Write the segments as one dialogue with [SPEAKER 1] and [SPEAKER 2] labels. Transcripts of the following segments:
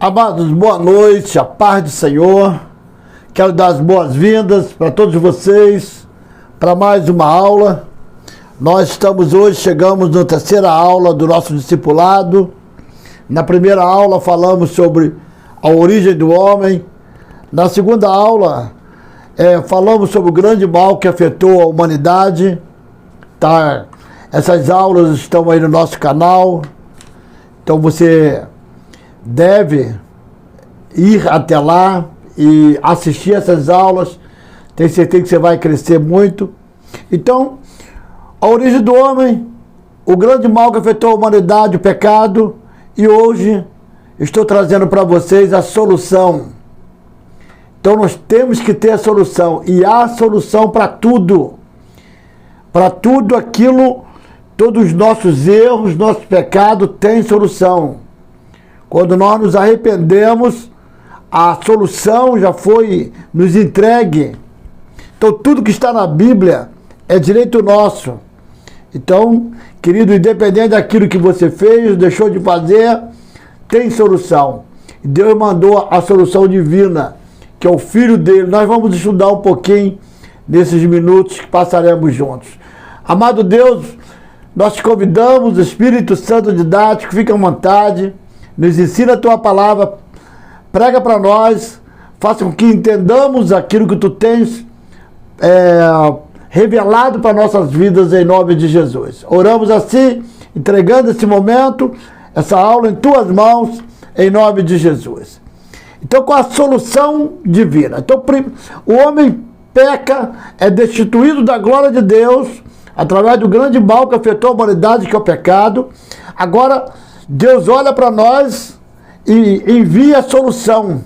[SPEAKER 1] Amados, boa noite, a paz do Senhor. Quero dar as boas-vindas para todos vocês para mais uma aula. Nós chegamos na terceira aula do nosso discipulado. Na primeira aula falamos sobre a origem do homem. Na segunda aula falamos sobre o grande mal que afetou a humanidade. Tá? Essas aulas estão aí no nosso canal. Então você deve ir até lá e assistir essas aulas. Tenho certeza que você vai crescer muito. Então, a origem do homem, o grande mal que afetou a humanidade, o pecado. E hoje estou trazendo para vocês a solução. Então nós temos que ter a solução. E há solução para tudo. Para tudo aquilo, todos os nossos erros, nossos pecados têm solução. Quando nós nos arrependemos, a solução já foi nos entregue. Então tudo que está na Bíblia é direito nosso. Então, querido, independente daquilo que você fez, deixou de fazer, tem solução. Deus mandou a solução divina, que é o Filho dele. Nós vamos estudar um pouquinho nesses minutos que passaremos juntos. Amado Deus, nós te convidamos, Espírito Santo didático, fica à vontade, nos ensina a tua palavra, prega para nós, faça com que entendamos aquilo que tu tens revelado para nossas vidas em nome de Jesus. Oramos assim, entregando esse momento, essa aula em tuas mãos, em nome de Jesus. Então, com a solução divina. Então, o homem peca, é destituído da glória de Deus, através do grande mal que afetou a humanidade, que é o pecado. Agora, Deus olha para nós e envia a solução.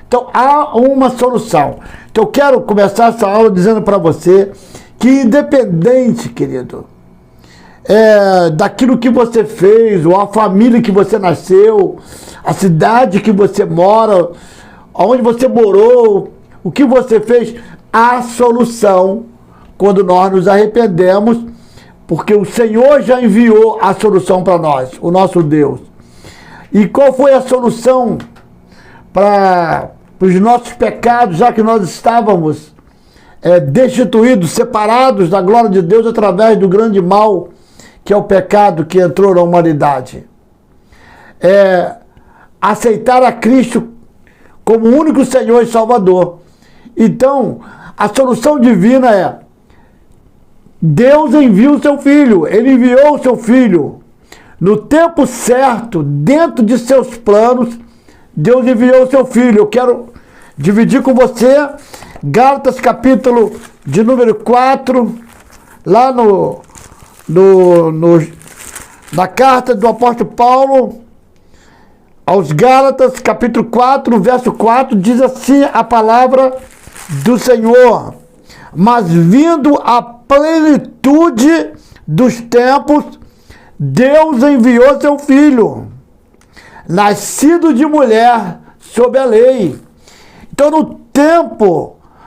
[SPEAKER 1] Então, há uma solução. Então, eu quero começar essa aula dizendo para você que, independente, querido, daquilo que você fez, ou a família que você nasceu, a cidade que você mora, onde você morou, o que você fez, há solução quando nós nos arrependemos, porque o Senhor já enviou a solução para nós, o nosso Deus. E qual foi a solução para os nossos pecados, já que nós estávamos destituídos, separados da glória de Deus através do grande mal, que é o pecado que entrou na humanidade? Aceitar a Cristo como o único Senhor e Salvador. Então, a solução divina é: Deus envia o seu Filho, Ele enviou o seu Filho. No tempo certo, dentro de seus planos, Deus enviou o seu Filho. Eu quero dividir com você Gálatas capítulo de número 4, lá na carta do apóstolo Paulo aos Gálatas, capítulo 4, verso 4, diz assim a palavra do Senhor: mas vindo a plenitude dos tempos, Deus enviou seu Filho, nascido de mulher, sob a lei. Então,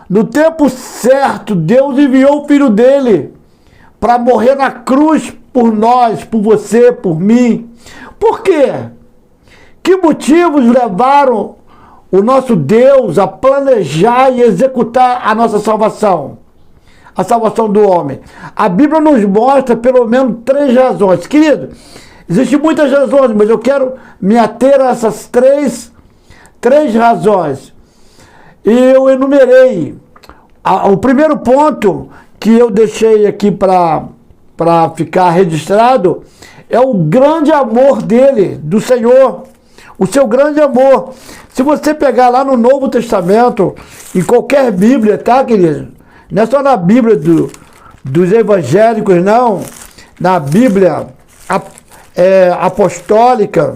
[SPEAKER 1] no tempo certo, Deus enviou o Filho dele para morrer na cruz por nós, por você, por mim. Por quê? Que motivos levaram o nosso Deus a planejar e executar a nossa salvação? A salvação do homem. A Bíblia nos mostra pelo menos 3 razões. Querido, existem muitas razões, mas eu quero me ater a essas três razões. E eu enumerei. O primeiro ponto que eu deixei aqui para ficar registrado é o grande amor dele, do Senhor. O seu grande amor. Se você pegar lá no Novo Testamento, em qualquer Bíblia, tá, querido? Não é só na Bíblia dos evangélicos, não. Na Bíblia apostólica,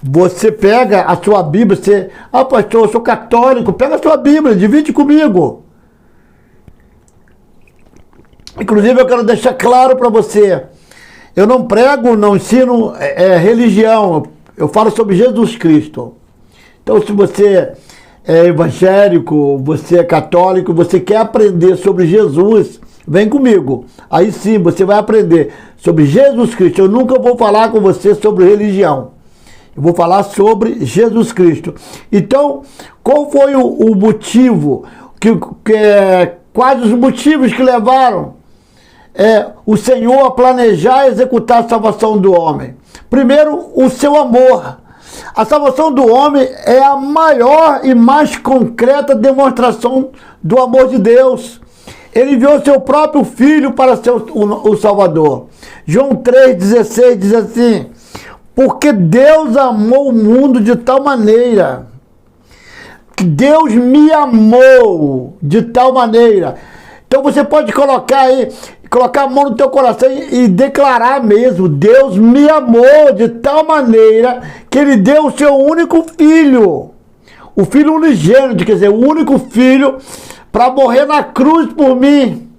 [SPEAKER 1] você pega a sua Bíblia, pastor, eu sou católico, pega a sua Bíblia, divide comigo. Inclusive, eu quero deixar claro para você, eu não prego, não ensino religião, eu falo sobre Jesus Cristo. Então, se você é evangélico, você é católico, você quer aprender sobre Jesus, vem comigo. Aí sim, você vai aprender sobre Jesus Cristo. Eu nunca vou falar com você sobre religião. Eu vou falar sobre Jesus Cristo. Então, qual foi o motivo, quais os motivos que levaram o Senhor a planejar e executar a salvação do homem? Primeiro, o seu amor. A salvação do homem é a maior e mais concreta demonstração do amor de Deus. Ele enviou seu próprio Filho para ser o Salvador. João 3,16 diz assim: porque Deus amou o mundo de tal maneira, que Deus me amou de tal maneira. Então você pode colocar a mão no teu coração e declarar mesmo: Deus me amou de tal maneira que Ele deu o seu único Filho, o Filho unigênito, quer dizer, o único Filho, para morrer na cruz por mim.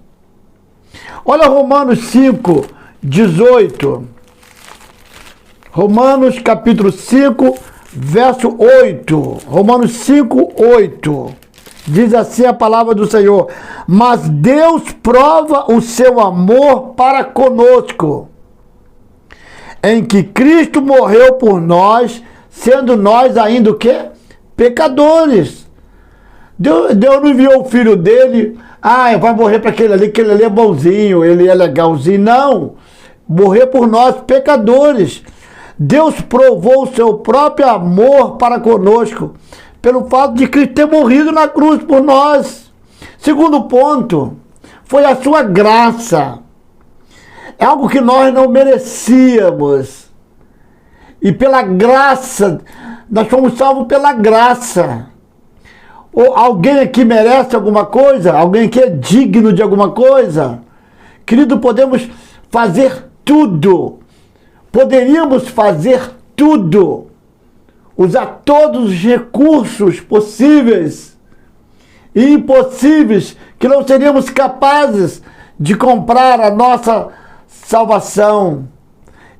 [SPEAKER 1] Olha Romanos 5:18. Romanos capítulo 5, verso 8. Romanos 5:8. Diz assim a palavra do Senhor: mas Deus prova o seu amor para conosco, em que Cristo morreu por nós, sendo nós ainda o quê? Pecadores. Deus não enviou o Filho dele, vai morrer para aquele ali é bonzinho, ele é legalzinho. Não, morrer por nós, pecadores. Deus provou o seu próprio amor para conosco, pelo fato de Cristo ter morrido na cruz por nós. Segundo ponto, foi a sua graça. É algo que nós não merecíamos. E pela graça, nós fomos salvos pela graça. Ou alguém aqui merece alguma coisa? Alguém aqui é digno de alguma coisa? Querido, podemos fazer tudo. Poderíamos fazer tudo. Usar todos os recursos possíveis e impossíveis, que não seríamos capazes de comprar a nossa salvação.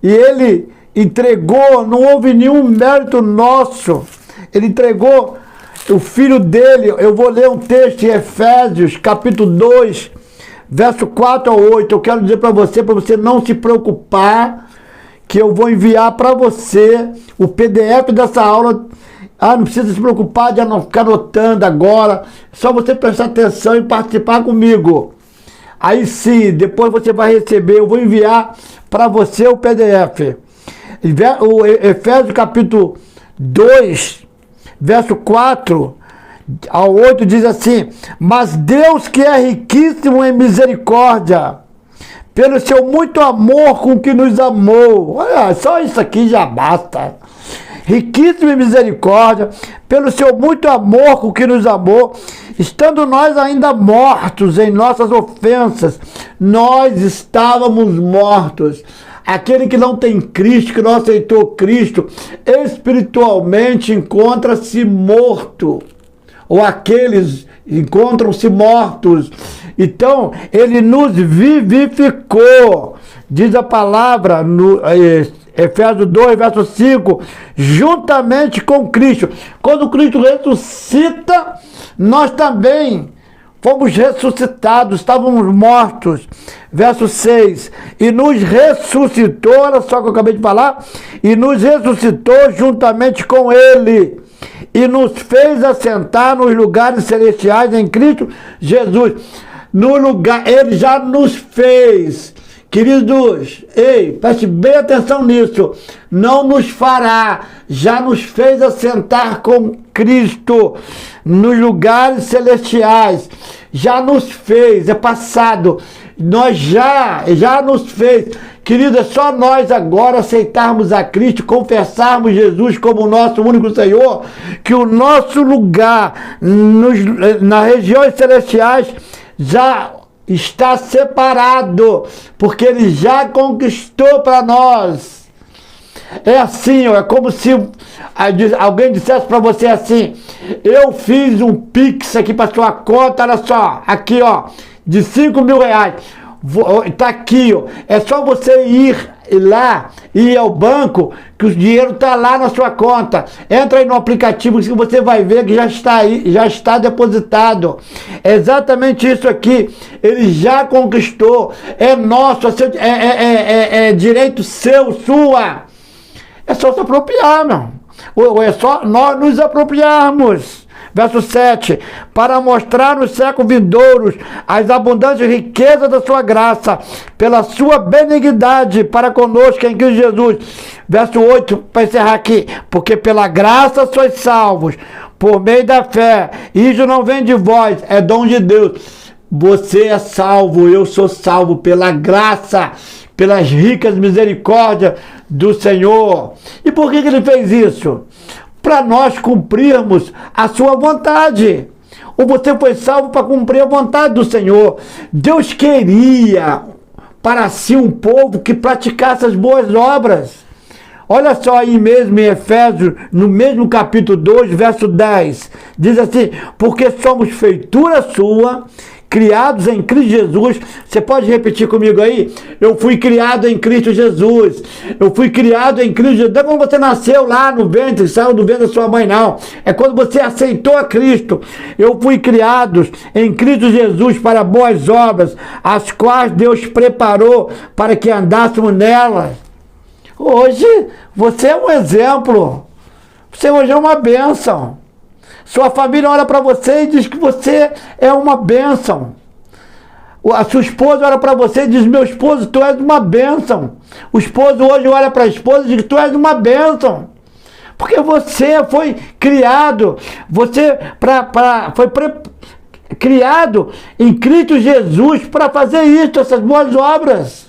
[SPEAKER 1] E Ele entregou, não houve nenhum mérito nosso. Ele entregou o Filho dele. Eu vou ler um texto em Efésios, capítulo 2, verso 4 a 8. Eu quero dizer para você não se preocupar, que eu vou enviar para você o PDF dessa aula. Não precisa se preocupar de não ficar anotando agora. É só você prestar atenção e participar comigo. Aí sim, depois você vai receber, eu vou enviar para você o PDF. O Efésios capítulo 2, verso 4 a 8 diz assim: mas Deus, que é riquíssimo em misericórdia, pelo seu muito amor com que nos amou. Olha, só isso aqui já basta. Riquíssimo em misericórdia, pelo seu muito amor com que nos amou, estando nós ainda mortos em nossas ofensas, nós estávamos mortos. Aquele que não tem Cristo, que não aceitou Cristo, espiritualmente encontra-se morto. Ou aqueles encontram-se mortos. Então, Ele nos vivificou. Diz a palavra no Efésios 2, verso 5, juntamente com Cristo. Quando Cristo ressuscita, nós também fomos ressuscitados, estávamos mortos. Verso 6, e nos ressuscitou, olha só o que eu acabei de falar, e nos ressuscitou juntamente com Ele, e nos fez assentar nos lugares celestiais em Cristo Jesus. No lugar, Ele já nos fez. Queridos, preste bem atenção nisso. Não nos fará, já nos fez assentar com Cristo nos lugares celestiais. Já nos fez, é passado. Nós já nos fez. Querido, é só nós agora aceitarmos a Cristo, confessarmos Jesus como nosso único Senhor, que o nosso lugar nas regiões celestiais já está separado, porque Ele já conquistou para nós. É assim, é como se alguém dissesse para você assim: eu fiz um Pix aqui para sua conta, olha só, aqui de R$5.000, tá aqui, é só você ir ao banco, que o dinheiro está lá na sua conta. Entra aí no aplicativo que você vai ver que já está aí, já está depositado. É exatamente isso aqui. Ele já conquistou. É nosso, é direito seu, sua. É só se apropriar, meu. Ou é só nós nos apropriarmos. Verso 7, para mostrar nos séculos vindouros as abundantes riquezas da sua graça, pela sua benignidade para conosco em Cristo Jesus. Verso 8, para encerrar aqui, porque pela graça sois salvos, por meio da fé, isso não vem de vós, é dom de Deus. Você é salvo, eu sou salvo pela graça, pelas ricas misericórdias do Senhor. E por que ele fez isso? Para nós cumprirmos a sua vontade. Ou você foi salvo para cumprir a vontade do Senhor. Deus queria para si um povo que praticasse as boas obras. Olha só aí mesmo em Efésios, no mesmo capítulo 2, verso 10. Diz assim, porque somos feitura sua, criados em Cristo Jesus. Você pode repetir comigo aí? Eu fui criado em Cristo Jesus. Eu fui criado em Cristo Jesus. Não é quando você nasceu lá no ventre, saiu do ventre da sua mãe, não. É quando você aceitou a Cristo. Eu fui criado em Cristo Jesus para boas obras, as quais Deus preparou para que andássemos nelas. Hoje, você é um exemplo. Você hoje é uma bênção. Sua família olha para você e diz que você é uma bênção. A sua esposa olha para você e diz, meu esposo, tu és uma bênção. O esposo hoje olha para a esposa e diz, tu és uma bênção. Porque você foi criado, criado em Cristo Jesus para fazer isso, essas boas obras.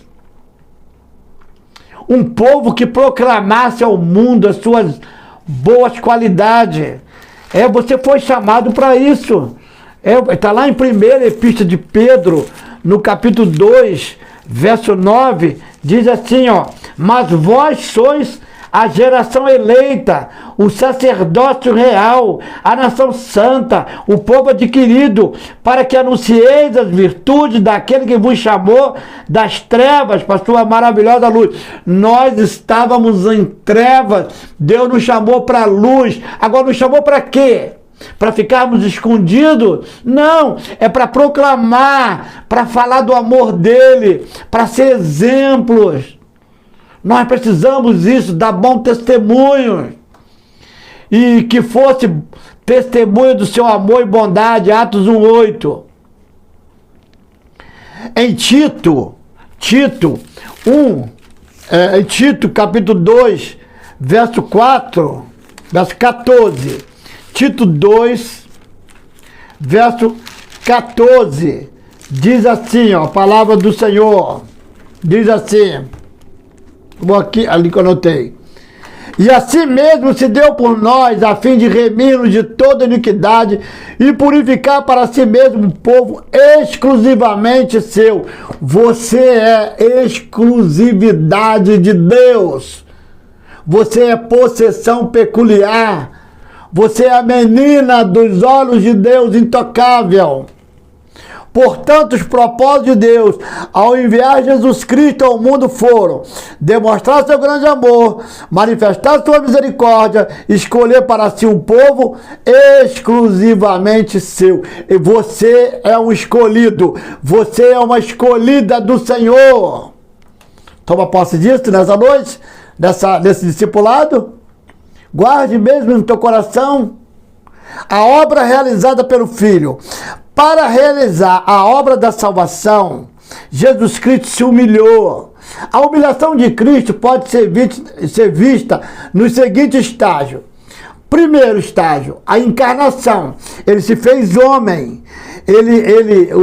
[SPEAKER 1] Um povo que proclamasse ao mundo as suas boas qualidades. Você foi chamado para isso. Está lá em 1ª Epístola de Pedro, no capítulo 2, verso 9, diz assim, ó, mas vós sois a geração eleita, o sacerdócio real, a nação santa, o povo adquirido, para que anuncieis as virtudes daquele que vos chamou das trevas para a sua maravilhosa luz. Nós estávamos em trevas, Deus nos chamou para a luz. Agora nos chamou para quê? Para ficarmos escondidos? Não, é para proclamar, para falar do amor dele, para ser exemplos. Nós precisamos disso, dar bom testemunho. E que fosse testemunho do seu amor e bondade, Atos 1:8. Em Tito capítulo 2, verso 4, verso 14. Tito 2, verso 14. Diz assim, ó, a palavra do Senhor. Diz assim. Vou aqui, ali que eu anotei. E assim mesmo se deu por nós, a fim de remir-nos de toda iniquidade e purificar para si mesmo um povo exclusivamente seu. Você é exclusividade de Deus. Você é possessão peculiar. Você é a menina dos olhos de Deus, intocável. Portanto, os propósitos de Deus, ao enviar Jesus Cristo ao mundo, foram demonstrar seu grande amor, manifestar sua misericórdia, escolher para si um povo exclusivamente seu. E você é um escolhido, você é uma escolhida do Senhor. Toma posse disso nessa noite, desse discipulado. Guarde mesmo no teu coração a obra realizada pelo Filho. Para realizar a obra da salvação, Jesus Cristo se humilhou. A humilhação de Cristo pode ser vista nos seguintes estágios. Primeiro estágio, a encarnação. Ele se fez homem.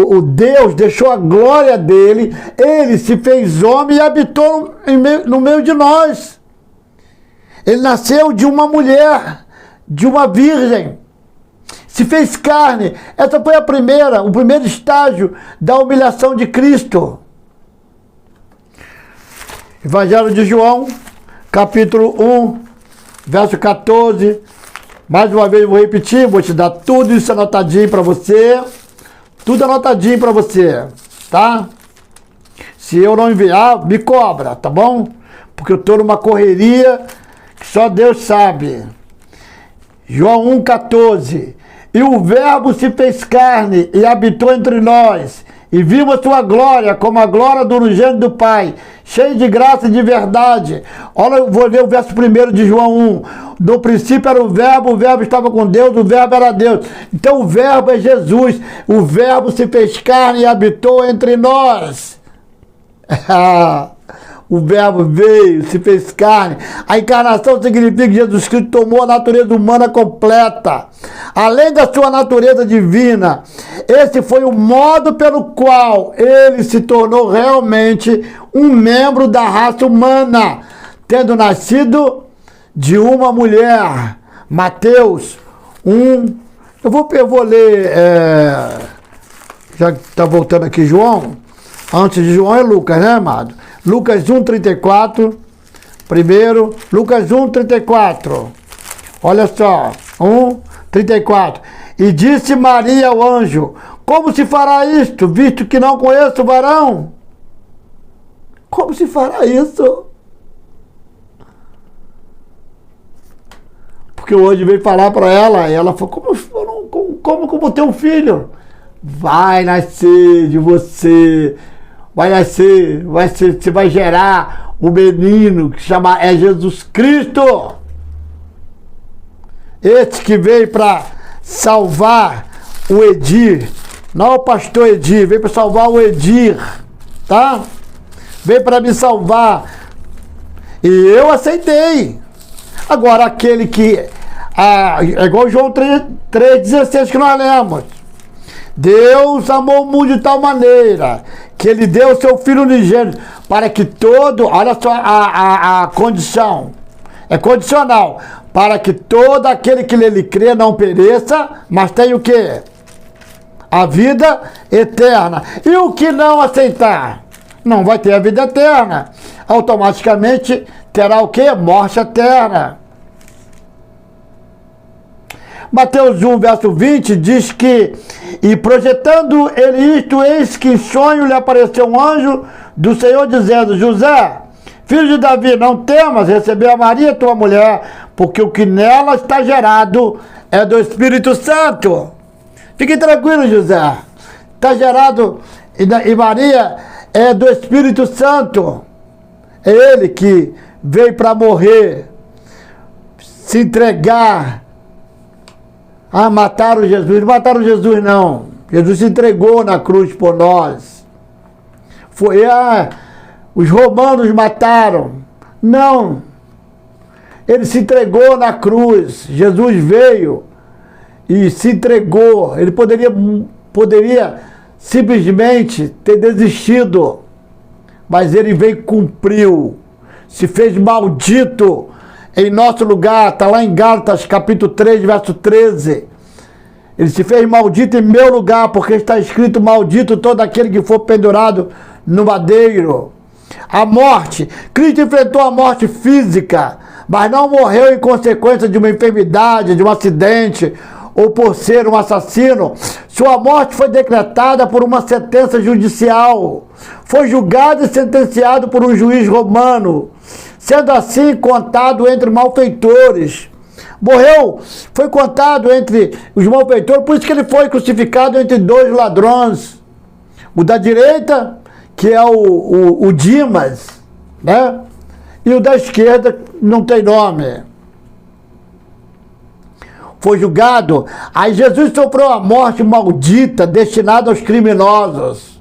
[SPEAKER 1] O Deus deixou a glória dele. Ele se fez homem e habitou no meio de nós. Ele nasceu de uma mulher, de uma virgem. Se fez carne. Essa foi o primeiro estágio da humilhação de Cristo. Evangelho de João, capítulo 1, verso 14. Mais uma vez eu vou repetir, vou te dar tudo isso anotadinho para você. Tudo anotadinho para você, tá? Se eu não enviar, me cobra, tá bom? Porque eu estou numa correria que só Deus sabe. João 1,14. E o Verbo se fez carne e habitou entre nós, E vimos a sua glória, como a glória do unigênito do Pai, cheio de graça e de verdade. Olha, eu vou ler o verso 1 de João 1. No princípio era o verbo estava com Deus, o verbo era Deus. Então o verbo é Jesus. O verbo se fez carne e habitou entre nós. O verbo veio, se fez carne. A encarnação significa que Jesus Cristo tomou a natureza humana completa. Além da sua natureza divina, esse foi o modo pelo qual ele se tornou realmente um membro da raça humana, tendo nascido de uma mulher. Mateus 1. Eu vou ler, já que está voltando aqui João. Antes de João é Lucas, né, amado? Lucas 1:34, primeiro, Lucas 1:34, olha só, 1:34, e disse Maria ao anjo, como se fará isto, visto que não conheço o varão? Como se fará isso? Porque o anjo veio falar para ela, e ela falou, como ter um filho? Vai nascer de você, você vai gerar um menino que é Jesus Cristo. Esse que veio para salvar o Edir, não o pastor Edir, veio para salvar o Edir, tá? Veio para me salvar. E eu aceitei. Agora aquele que, é igual João 3,16 que nós lemos. Deus amou o mundo de tal maneira que ele deu o seu Filho unigênito para que todo, olha só a condição, é condicional, para que todo aquele que nele crê não pereça, mas tenha o quê? A vida eterna. E o que não aceitar? Não vai ter a vida eterna. Automaticamente terá o quê? Morte eterna. Mateus 1, verso 20, diz que, e projetando ele isto, eis que em sonho lhe apareceu um anjo do Senhor, dizendo, José, filho de Davi, não temas receber a Maria, tua mulher, porque o que nela está gerado é do Espírito Santo. Fique tranquilo, José. Está gerado, e Maria é do Espírito Santo. É ele que veio para morrer, se entregar. Mataram Jesus. Não mataram Jesus, não. Jesus se entregou na cruz por nós. Os romanos mataram. Não. Ele se entregou na cruz. Jesus veio e se entregou. Ele poderia simplesmente ter desistido. Mas ele veio e cumpriu. Se fez maldito em nosso lugar, está lá em Gálatas, capítulo 3, verso 13. Ele se fez maldito em meu lugar, porque está escrito, maldito todo aquele que for pendurado no madeiro. A morte, Cristo enfrentou a morte física, mas não morreu em consequência de uma enfermidade, de um acidente, ou por ser um assassino. Sua morte foi decretada por uma sentença judicial. Foi julgado e sentenciado por um juiz romano, sendo assim contado entre malfeitores. Morreu, foi contado entre os malfeitores, por isso que ele foi crucificado entre dois ladrões. O da direita, que é o Dimas, né? E o da esquerda não tem nome. Foi julgado, aí Jesus sofreu a morte maldita destinada aos criminosos,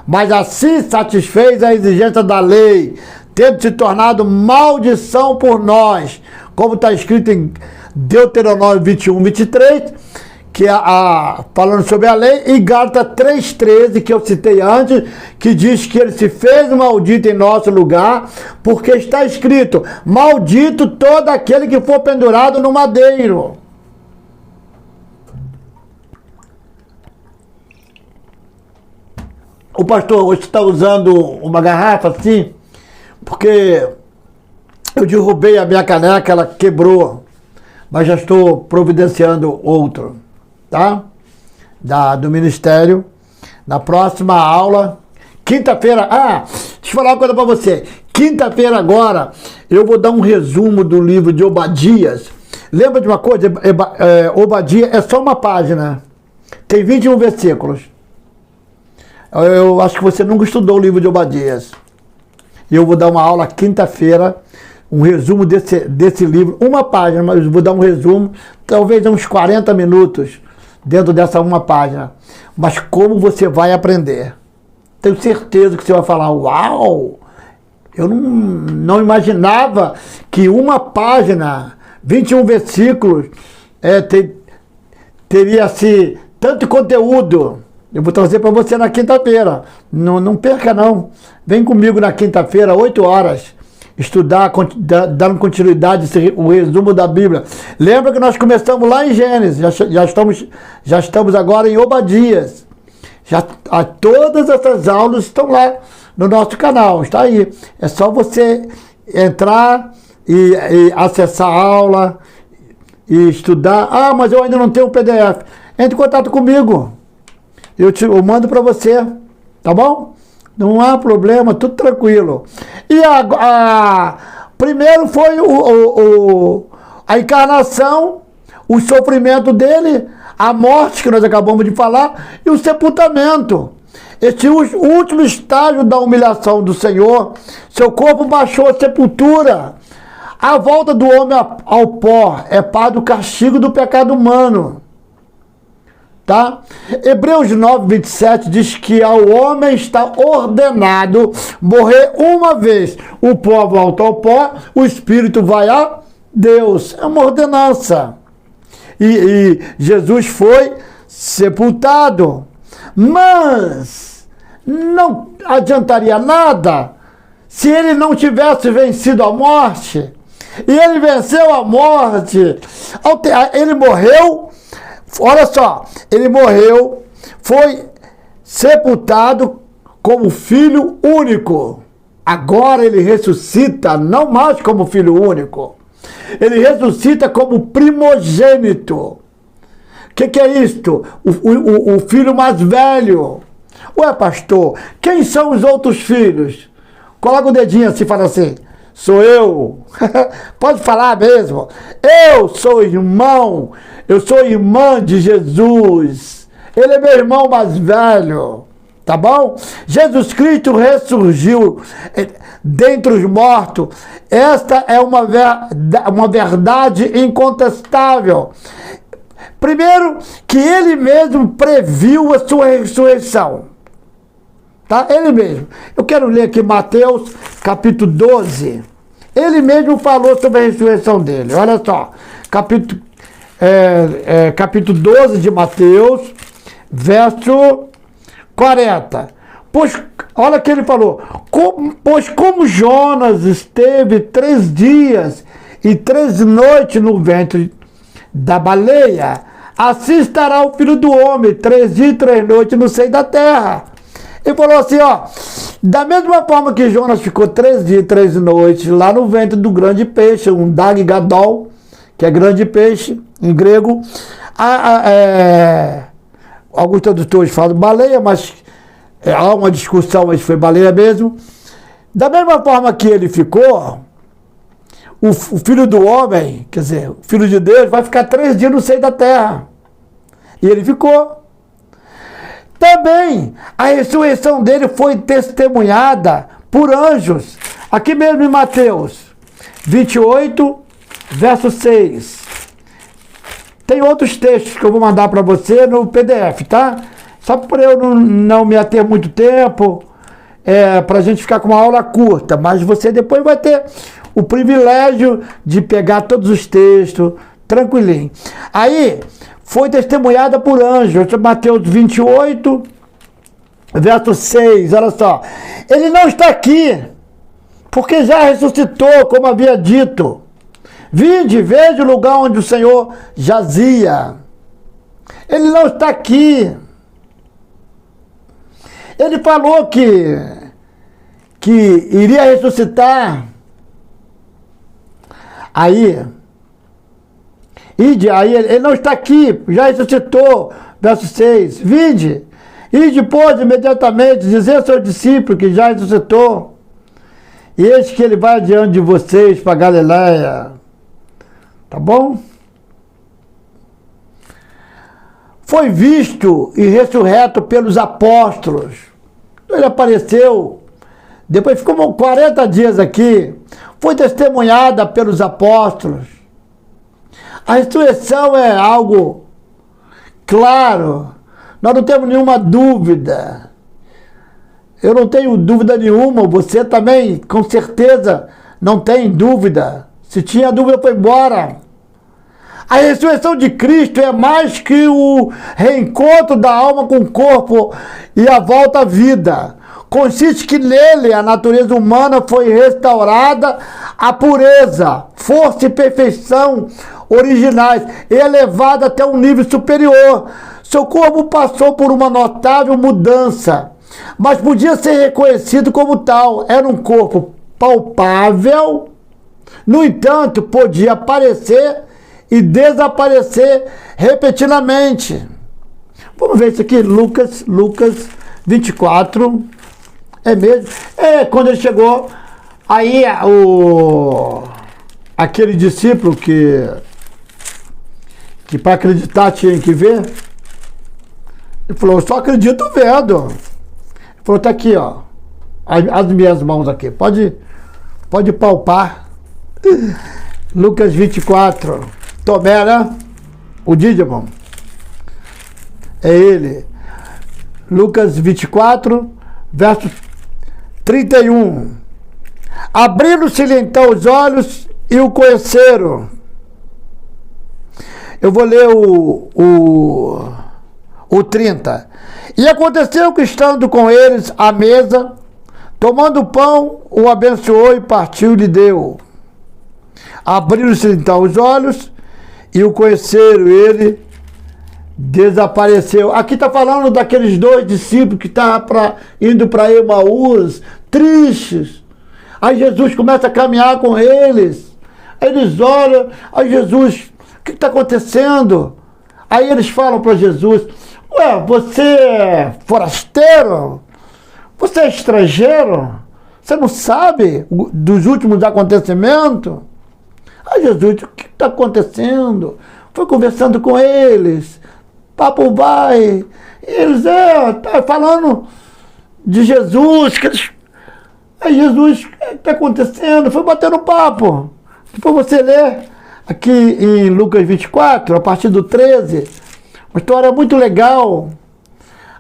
[SPEAKER 1] mas assim satisfez a exigência da lei, tendo se tornado maldição por nós, como está escrito em Deuteronômio 21, 23, que falando sobre a lei, e Gálatas 3,13, que eu citei antes, que diz que ele se fez maldito em nosso lugar, porque está escrito, maldito todo aquele que for pendurado no madeiro. O pastor hoje está usando uma garrafa assim, porque eu derrubei a minha caneca, ela quebrou, mas já estou providenciando outro, tá? Do ministério. Na próxima aula, quinta-feira, deixa eu falar uma coisa para você. Quinta-feira agora, eu vou dar um resumo do livro de Obadias. Lembra de uma coisa? Obadias é só uma página, tem 21 versículos. Eu acho que você nunca estudou o livro de Obadias. Eu vou dar uma aula quinta-feira, um resumo desse livro, uma página, mas eu vou dar um resumo, talvez uns 40 minutos, dentro dessa uma página. Mas como você vai aprender? Tenho certeza que você vai falar, uau! Eu não imaginava que uma página, 21 versículos, teria assim, tanto conteúdo. Eu vou trazer para você na quinta-feira. Não perca não. Vem comigo na quinta-feira, 8 horas, estudar, dando continuidade, o resumo da Bíblia. Lembra que nós começamos lá em Gênesis, já estamos agora em Obadias. Todas essas aulas estão lá no nosso canal, está aí. É só você entrar e acessar a aula e estudar. Ah, mas eu ainda não tenho o PDF. Entre em contato comigo. Eu mando para você, tá bom? Não há problema, tudo tranquilo. E primeiro foi a encarnação, o sofrimento dele, a morte que nós acabamos de falar e o sepultamento. Esse último estágio da humilhação do Senhor, seu corpo baixou a sepultura. A volta do homem ao pó é para o castigo do pecado humano. Tá? Hebreus 9, 27 diz que ao homem está ordenado morrer uma vez. O pó volta ao pó, o espírito vai a Deus. É uma ordenança. E Jesus foi sepultado. Mas não adiantaria nada se ele não tivesse vencido a morte. E ele venceu a morte. Ele morreu. Olha só, ele morreu, foi sepultado como filho único. Agora ele ressuscita, não mais como filho único. Ele ressuscita como primogênito. O que é isto? O filho mais velho. Ué, pastor, quem são os outros filhos? Coloca o dedinho assim e fala assim, sou eu. Pode falar mesmo. Eu sou irmão. Eu sou irmã de Jesus. Ele é meu irmão mais velho. Tá bom? Jesus Cristo ressurgiu dentre os mortos. Esta é uma verdade incontestável. Primeiro, que ele mesmo previu a sua ressurreição. Tá? Ele mesmo. Eu quero ler aqui Mateus capítulo 12. Ele mesmo falou sobre a ressurreição dele. Olha só. Capítulo 12 de Mateus, verso 40. Pois, olha o que ele falou. Pois como Jonas esteve 3 dias e 3 noites no ventre da baleia, assim estará o Filho do Homem 3 dias e 3 noites no seio da terra. Ele falou assim, ó, da mesma forma que Jonas ficou 3 dias e 3 noites lá no ventre do grande peixe, um Dag Gadol, que é grande peixe em grego, alguns tradutores falam baleia, mas há uma discussão, mas foi baleia mesmo. Da mesma forma que ele ficou, o Filho do Homem, quer dizer, o Filho de Deus, vai ficar 3 dias no seio da terra. E ele ficou. Também a ressurreição dele foi testemunhada por anjos. Aqui mesmo em Mateus 28, verso 6. Tem outros textos que eu vou mandar para você no PDF, tá? Só por eu não me ater muito tempo, para a gente ficar com uma aula curta. Mas você depois vai ter o privilégio de pegar todos os textos, tranquilinho. Aí, foi testemunhada por anjos. Mateus 28, verso 6, olha só. Ele não está aqui, porque já ressuscitou, como havia dito. Vinde, veja o lugar onde o Senhor jazia. Ele não está aqui. Ele falou que iria ressuscitar. Aí ele não está aqui, já ressuscitou. Verso 6. Vinde, e depois imediatamente dizer ao seu discípulo que já ressuscitou. E eis que ele vai diante de vocês para Galiléia. Tá bom? Foi visto e ressurreto pelos apóstolos. Ele apareceu, depois ficou 40 dias aqui, foi testemunhada pelos apóstolos. A ressurreição é algo claro, nós não temos nenhuma dúvida. Eu não tenho dúvida nenhuma, você também, com certeza, não tem dúvida. Se tinha dúvida, foi embora. A ressurreição de Cristo é mais que o reencontro da alma com o corpo e a volta à vida. Consiste que nele a natureza humana foi restaurada à pureza, força e perfeição originais, elevada até um nível superior. Seu corpo passou por uma notável mudança, mas podia ser reconhecido como tal. Era um corpo palpável, no entanto, podia aparecer e desaparecer repetidamente. Vamos ver isso aqui, Lucas 24. É mesmo? É, quando ele chegou, aí aquele discípulo que para acreditar tinha que ver, ele falou, eu só acredito vendo. Ele falou, tá aqui, ó, as minhas mãos aqui, pode palpar. Lucas 24, Tomé, né? O Dídimo. É ele. Lucas 24, verso 31. Abriram-se-lhe então os olhos e o conheceram. Eu vou ler o 30. E aconteceu que, estando com eles à mesa, tomando o pão, o abençoou e partiu e lhe deu. Abriram-se então os olhos e o conheceram, ele desapareceu. Aqui está falando daqueles dois discípulos que estavam indo para Emaús, tristes. Aí Jesus começa a caminhar com eles. Aí eles olham, aí Jesus, o que está acontecendo? Aí eles falam para Jesus, ué, você é forasteiro? Você é estrangeiro? Você não sabe dos últimos acontecimentos? Aí Jesus, o que está acontecendo? Foi conversando com eles, papo vai, eles tá falando de Jesus, que eles... Aí Jesus, o que está acontecendo? Foi batendo papo. Depois você lê aqui em Lucas 24, a partir do 13, uma história muito legal.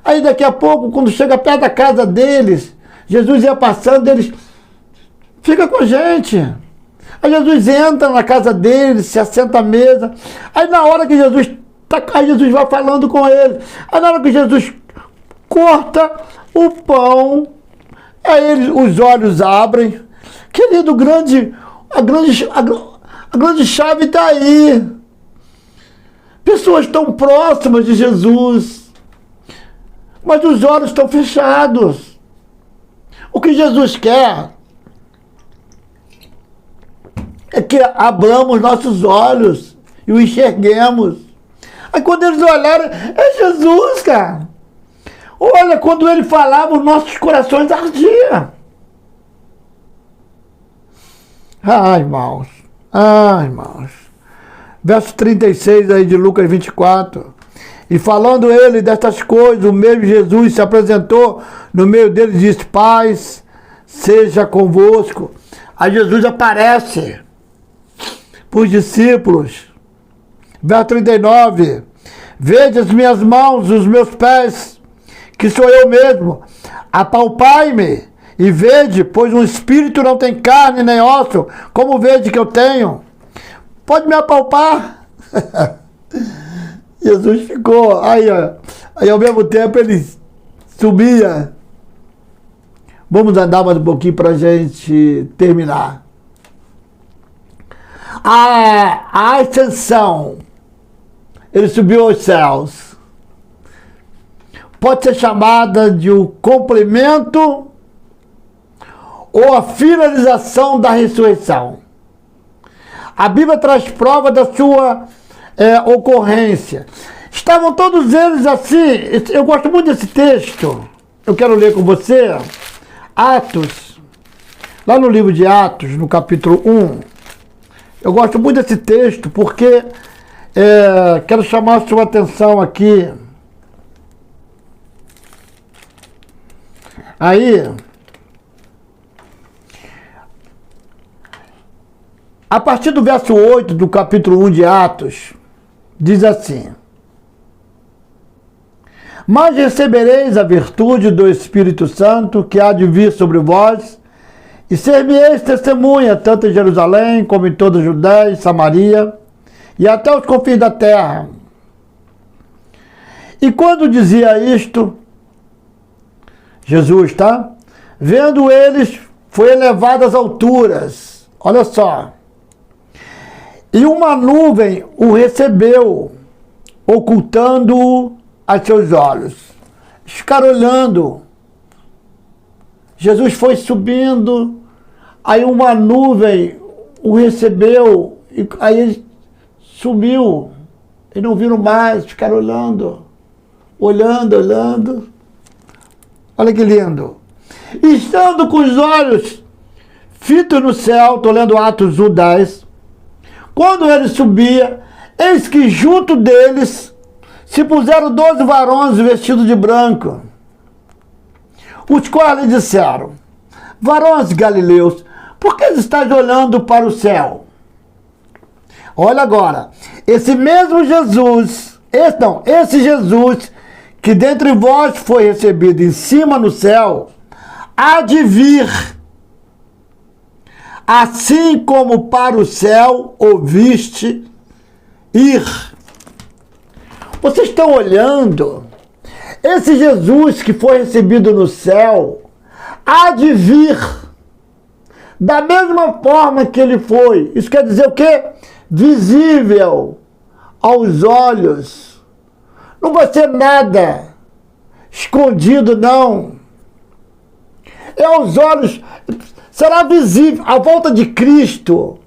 [SPEAKER 1] Aí daqui a pouco, quando chega perto da casa deles, Jesus ia passando, eles, fica com a gente. Aí Jesus entra na casa deles, se assenta à mesa. Aí na hora que Jesus aí Jesus vai falando com ele. Aí na hora que Jesus corta o pão, aí os olhos abrem. Querido, a grande chave está aí. Pessoas tão próximas de Jesus, mas os olhos estão fechados. O que Jesus quer é que abramos nossos olhos e o enxerguemos. Aí quando eles olharam, é Jesus, cara. Olha, quando ele falava, os nossos corações ardiam. Ai, irmãos. Ai, irmãos. Verso 36 aí de Lucas 24. E falando ele destas coisas, o mesmo Jesus se apresentou no meio deles e disse, paz seja convosco. Aí Jesus aparece para os discípulos. Verso 39. Veja as minhas mãos, os meus pés, que sou eu mesmo. Apalpai-me e vede, pois um espírito não tem carne nem osso, como vede que eu tenho. Pode me apalpar? Jesus ficou, aí ao mesmo tempo ele subia. Vamos andar mais um pouquinho para a gente terminar. A ascensão, ele subiu aos céus, pode ser chamada de um complemento ou a finalização da ressurreição. A Bíblia traz prova da sua ocorrência. Estavam todos eles assim. Eu gosto muito desse texto. Eu quero ler com você. Atos. Lá no livro de Atos, no capítulo 1. Eu gosto muito desse texto porque quero chamar a sua atenção aqui. Aí, a partir do verso 8 do capítulo 1 de Atos, diz assim: mas recebereis a virtude do Espírito Santo, que há de vir sobre vós, e ser-me-eis testemunha, tanto em Jerusalém, como em toda a Judéia e Samaria, e até os confins da terra. E quando dizia isto, Jesus, tá? Vendo eles, foi elevado às alturas. Olha só. E uma nuvem o recebeu, ocultando-o a seus olhos. Ficaram olhando. Jesus foi subindo, aí uma nuvem o recebeu, e aí ele sumiu. E não viram mais, ficaram olhando. Olhando. Olha que lindo. Estando com os olhos fitos no céu, estou lendo Atos 1:10, quando ele subia, eis que junto deles se puseram 12 varões vestidos de branco, os quais lhe disseram: varões galileus, por que estáis olhando para o céu? Olha agora, esse Jesus, que dentre vós foi recebido em cima no céu, há de vir, assim como para o céu ouviste ir. Vocês estão olhando? Esse Jesus que foi recebido no céu, há de vir da mesma forma que ele foi. Isso quer dizer o quê? Visível aos olhos. Não vai ser nada escondido, não. É aos olhos, será visível. A volta de Cristo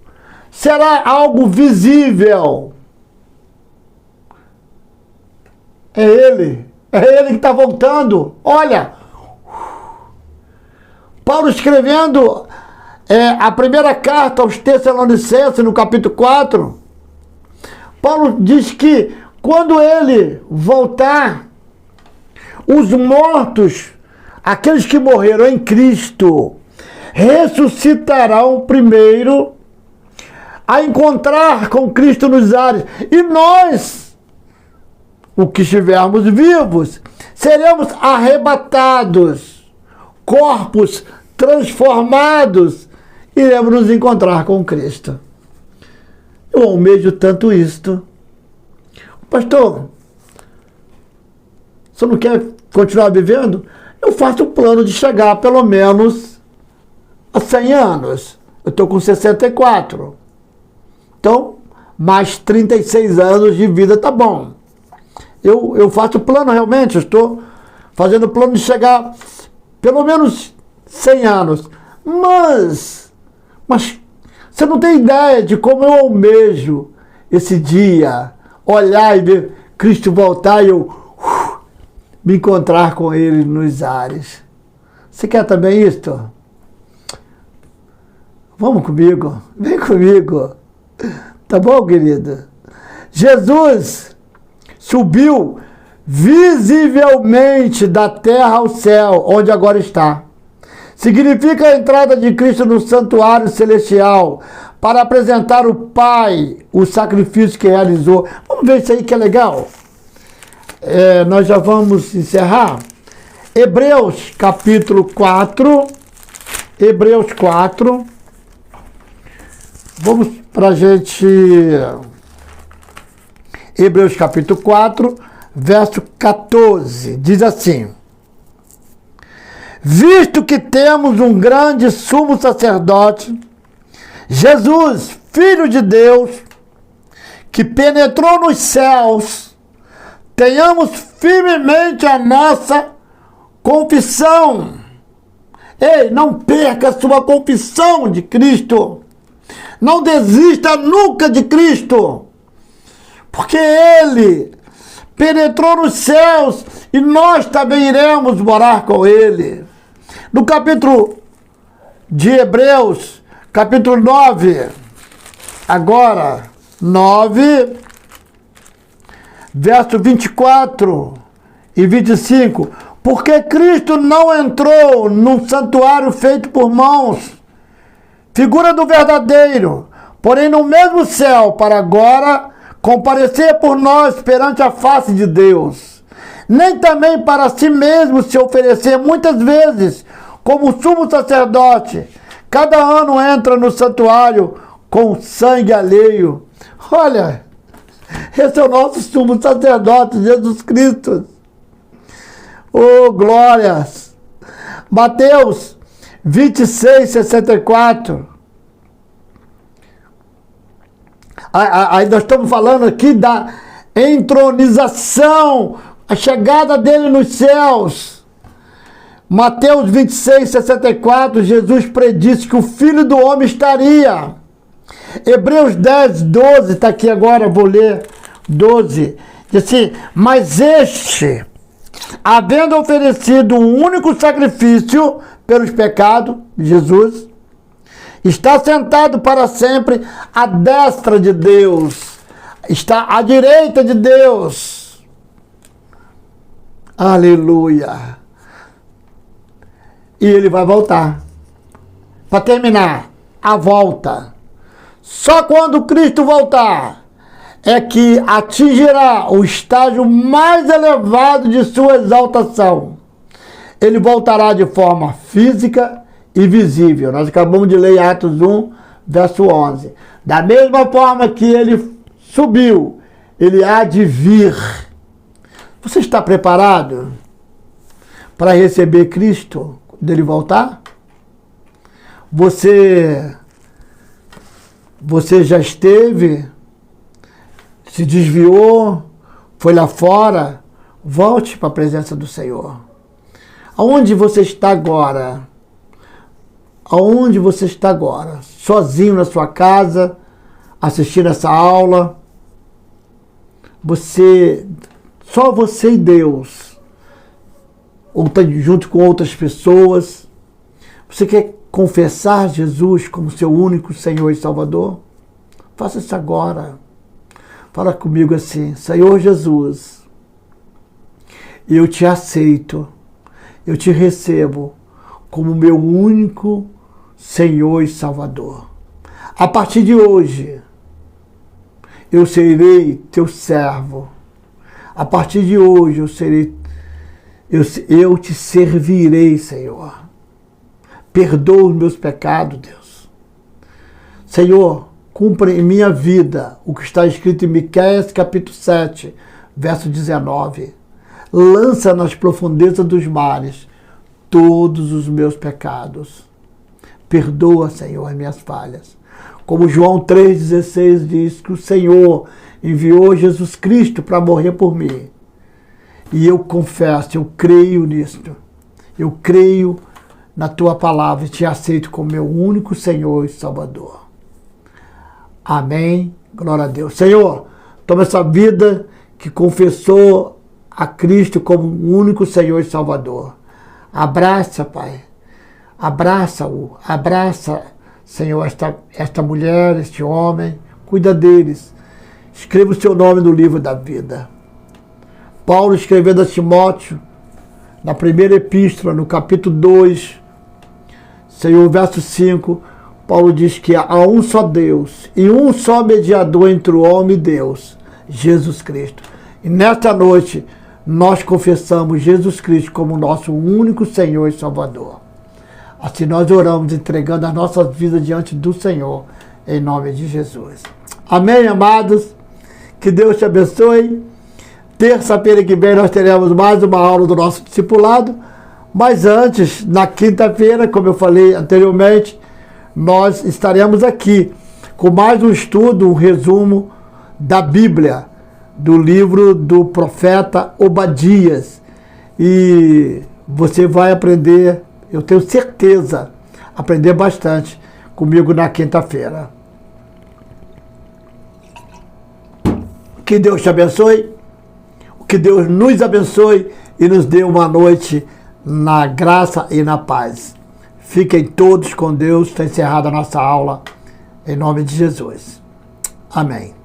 [SPEAKER 1] será algo visível. É Ele que está voltando. Olha, Paulo escrevendo a primeira carta aos Tessalonicenses, no capítulo 4, Paulo diz que quando ele voltar, os mortos, aqueles que morreram em Cristo, ressuscitarão primeiro a encontrar com Cristo nos ares. E nós, o que estivermos vivos, seremos arrebatados, corpos transformados, iremos nos encontrar com Cristo. Eu almejo tanto isto. Pastor, você não quer continuar vivendo? Eu faço o plano de chegar pelo menos a 100 anos. Eu estou com 64. Então, mais 36 anos de vida tá bom. Eu faço o plano realmente, eu estou fazendo o plano de chegar pelo menos 100 anos. Mas você não tem ideia de como eu almejo esse dia, olhar e ver Cristo voltar e eu me encontrar com Ele nos ares. Você quer também isto? Vamos comigo, vem comigo. Tá bom, querido? Jesus subiu visivelmente da terra ao céu, onde agora está. Significa a entrada de Cristo no santuário celestial para apresentar ao Pai o sacrifício que realizou. Vamos ver isso aí que é legal? Nós já vamos encerrar. Hebreus capítulo 4. Hebreus 4. Vamos para a gente... Hebreus capítulo 4, verso 14. Diz assim: visto que temos um grande sumo sacerdote, Jesus, Filho de Deus, que penetrou nos céus, tenhamos firmemente a nossa confissão. Ei, não perca a sua confissão de Cristo. Não desista nunca de Cristo. Porque Ele penetrou nos céus e nós também iremos morar com Ele. No capítulo de Hebreus, capítulo 9, agora, 9, verso 24 e 25, Porque Cristo não entrou num santuário feito por mãos, figura do verdadeiro, porém no mesmo céu, para agora comparecer por nós perante a face de Deus. Nem também para si mesmo se oferecer muitas vezes, como sumo sacerdote, cada ano entra no santuário com sangue alheio. Olha, esse é o nosso sumo sacerdote, Jesus Cristo. Oh, glórias! Mateus 26, 64. Aí nós estamos falando aqui da entronização, a chegada dele nos céus. Mateus 26, 64, Jesus predisse que o Filho do Homem estaria. Hebreus 10, 12, está aqui agora, vou ler 12. Diz assim, mas este, havendo oferecido um único sacrifício pelos pecados, Jesus, está sentado para sempre à destra de Deus, está à direita de Deus. Aleluia. E ele vai voltar. Para terminar, a volta. Só quando Cristo voltar é que atingirá o estágio mais elevado de sua exaltação. Ele voltará de forma física e visível. Nós acabamos de ler Atos 1, verso 11. Da mesma forma que ele subiu, ele há de vir. Você está preparado para receber Cristo quando ele voltar? Você já esteve, se desviou, foi lá fora? Volte para a presença do Senhor. Aonde você está agora? Aonde você está agora? Sozinho na sua casa, assistindo essa aula? Só você e Deus? Ou está junto com outras pessoas? Você quer confessar Jesus como seu único Senhor e Salvador? Faça isso agora. Fala comigo assim: Senhor Jesus, eu te aceito, eu te recebo como meu único Senhor e Salvador. A partir de hoje, eu serei teu servo. A partir de hoje, eu te servirei, Senhor. Perdoa os meus pecados, Deus. Senhor, cumpra em minha vida o que está escrito em Miqueias capítulo 7, verso 19. Lança nas profundezas dos mares todos os meus pecados. Perdoa, Senhor, as minhas falhas. Como João 3,16 diz que o Senhor enviou Jesus Cristo para morrer por mim. E eu confesso, eu creio nisto. Eu creio na tua palavra e te aceito como meu único Senhor e Salvador. Amém. Glória a Deus. Senhor, toma essa vida que confessou a Cristo como o único Senhor e Salvador. Abraça, Pai. Abraça-o. Abraça, Senhor, esta mulher, este homem. Cuida deles. Escreva o seu nome no livro da vida. Paulo escrevendo a Timóteo, na primeira epístola, no capítulo 2, Senhor, verso 5, Paulo diz que há um só Deus e um só mediador entre o homem e Deus, Jesus Cristo. E nesta noite, nós confessamos Jesus Cristo como nosso único Senhor e Salvador. Assim nós oramos, entregando as nossas vidas diante do Senhor, em nome de Jesus. Amém, amados? Que Deus te abençoe. Terça-feira que vem nós teremos mais uma aula do nosso discipulado. Mas antes, na quinta-feira, como eu falei anteriormente, nós estaremos aqui com mais um estudo, um resumo da Bíblia, do livro do profeta Obadias. E você vai aprender, eu tenho certeza, aprender bastante comigo na quinta-feira. Que Deus te abençoe, que Deus nos abençoe e nos dê uma noite na graça e na paz. Fiquem todos com Deus. Está encerrada a nossa aula, em nome de Jesus. Amém.